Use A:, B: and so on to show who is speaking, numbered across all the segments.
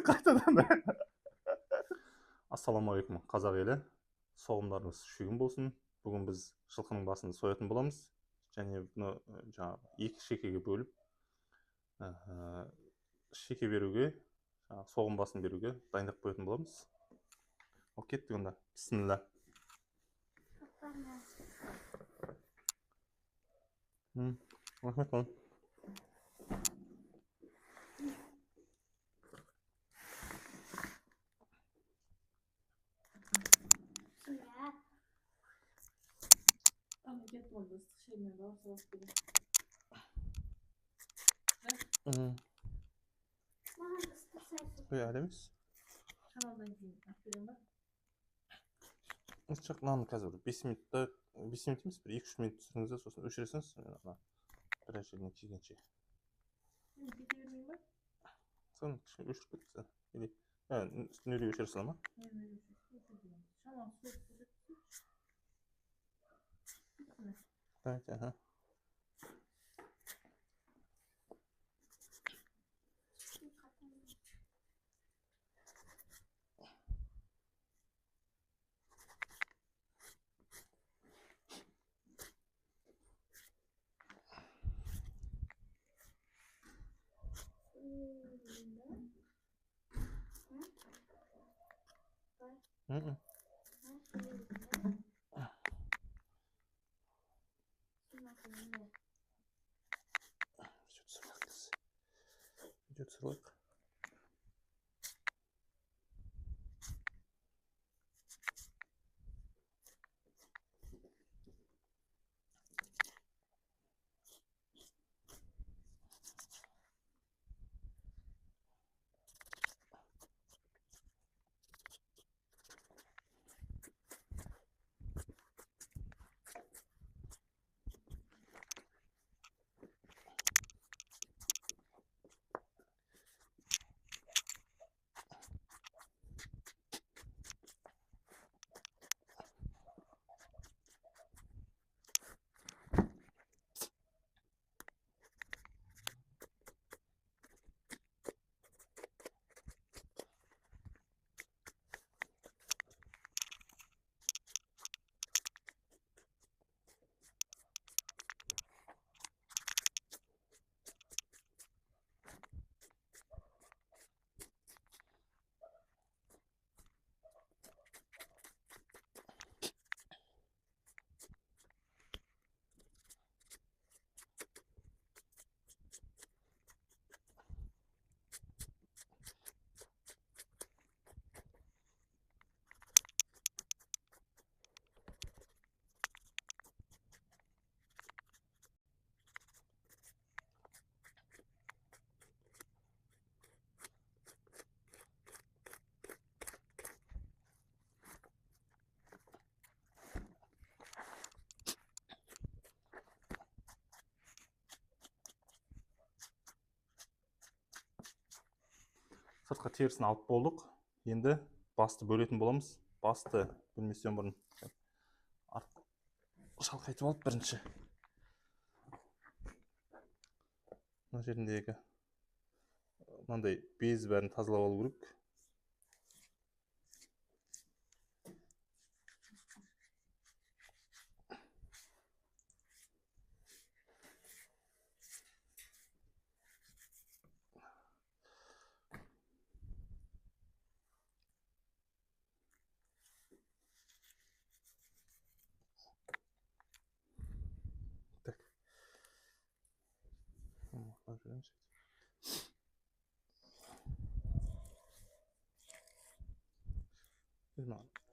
A: Қайтадан. Ассалаумағалейкум қазақ елі. Соғымдарыңыз шүйгін болсын. Бүгін біз жылқының басын соятын боламыз. Және бұны екі шекеге бөліп, шеке беруге, соғым басын беруге дайындап қоятын боламыз. Ал кеттік онда. Бисмилла. Рахмет балам. Öyle miyiz?
B: Kanaldan кейін атпеден ба?
A: Жоқ, мынаны қазір 5 минутта, 5 минут емес, бір 2-3 минут түсіріңіз де, сосын өшіресіңіз, біраз жеріне келгенше.
B: Мен кете бермеймін ба?
A: Соны кішкене өшіріп кетсін. Или үстіне өре өшіре сала ма?
B: Мен өшіріп. Шамалы суық өшіріп.
A: Давайте, ага. Идет срок. Сыртқа терісін алып болдық. Енді басты бөлетін боламыз. Басты бөлместен бұрын шалқайтып алып бірінші. Мына жеріндегі мынандай без бәрін тазалап алу керек.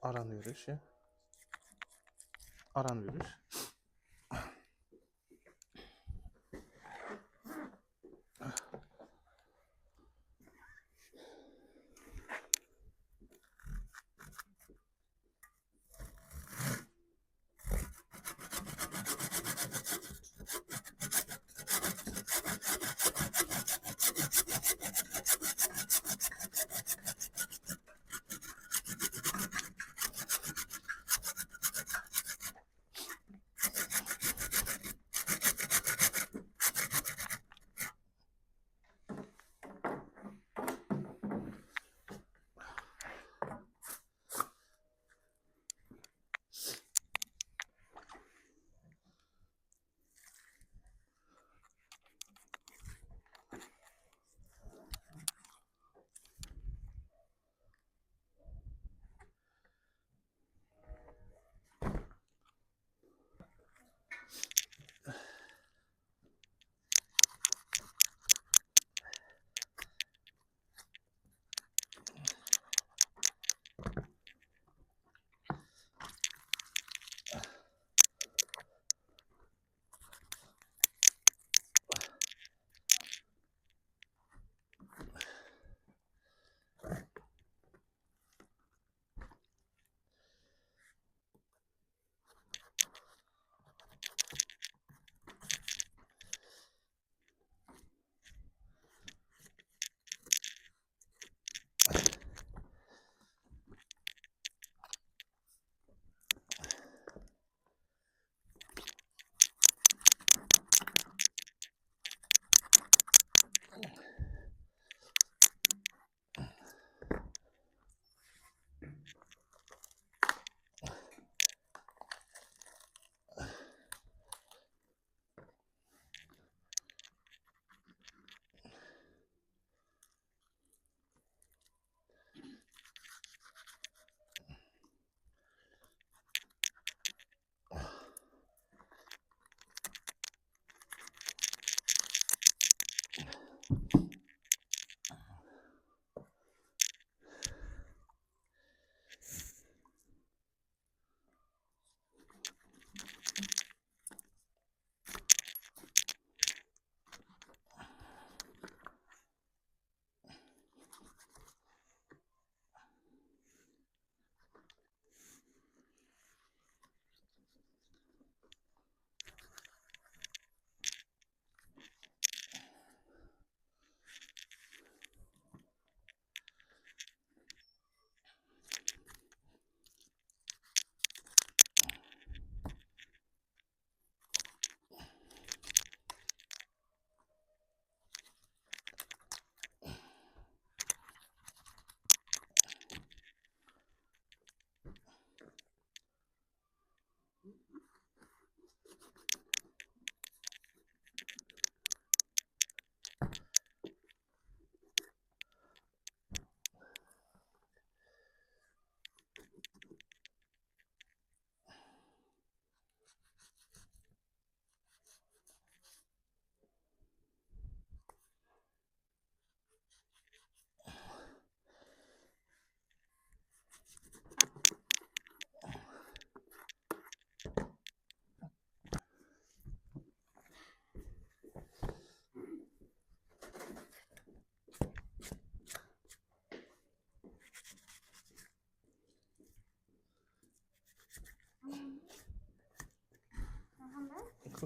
A: Aranı veriş ya. Aranı veriş.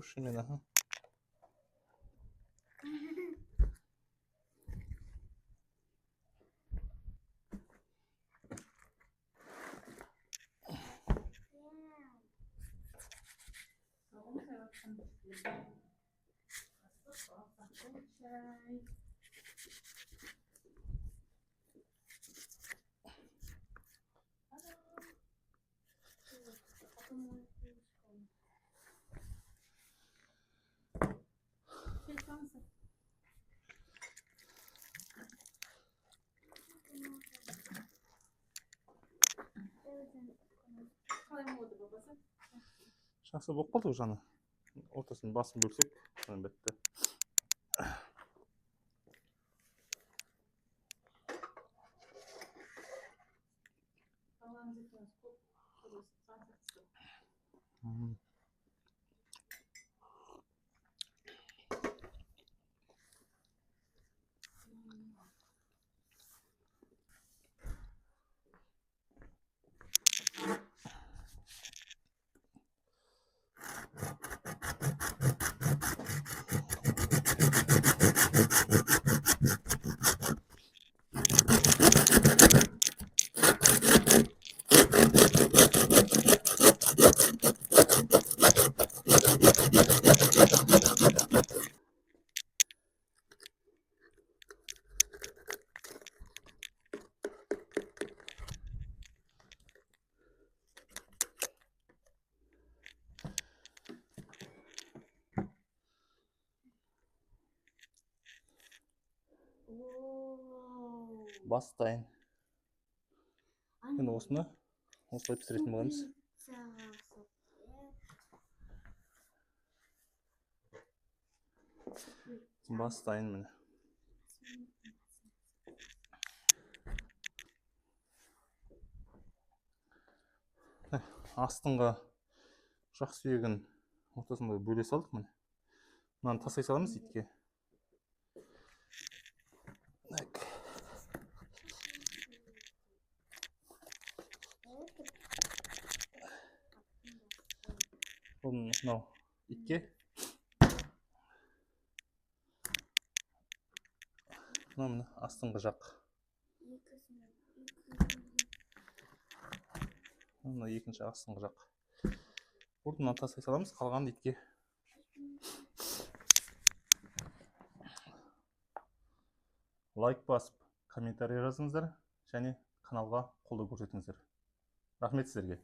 A: Слушай, ага.
B: Салон hayatım. Çay. Қалай болды бабасы?
A: Жақсы болып қалды жаңа. Ортасын басын бөлсек, бітті.
B: Қалғанымыз екеуміз көп сөйлесіп
A: Бас дайын. Енді осыны осылай пісіретін боламыз. Бас дайын міне. Астыңға жақ сүйегін ортасында бөле салдық міне. Мынаны тастай саламыз итке. Бұл мынау итке. Мынау міне астыңғы жақ. Мына екінші астыңғы жақ. Мына тастай саламыз, қалғанды итке. Лайк басып, комментарий жазыңыздар және каналға қолдау көрсетіңіздер. Рахмет сіздерге.